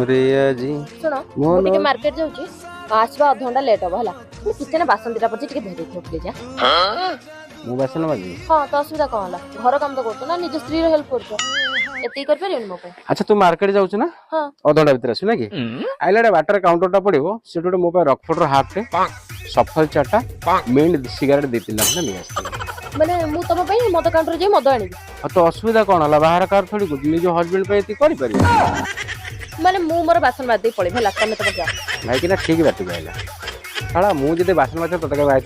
मोरे आजी सुनो मोनो मुझे मार्केट जाऊँ आसवा अध घंटा लेट हम है किचन बासन दिटा पड़े धरी प्लीज मु बासन माजी हाँ तो असुविधा कौन है घर काम तो कर निज स्त्री हेल्प कर मो अच्छा तू मार्केट जाउछ ना हाँ अधघंटा भीतर आसु ना कि आइलाडे बाटर काउंटरटा पड़िबो सेट गोटे मो पे रॉकफोर्टर हाफ टे सफल चाटा मिंट सिगारेट दे तिला ना ले आस्ता माने मु तुम मद काउंटर जाई मद आनी तो असुविधा कौन हला बाहर कार थोड़ी को निज हस्बैंड पे एती करि परिबो माने मु मोर बासन बाद दे पळे भेला तमे तो जा भाई कि ना ठीक बात कहला साला मु जदे बासन माछ तते के बाय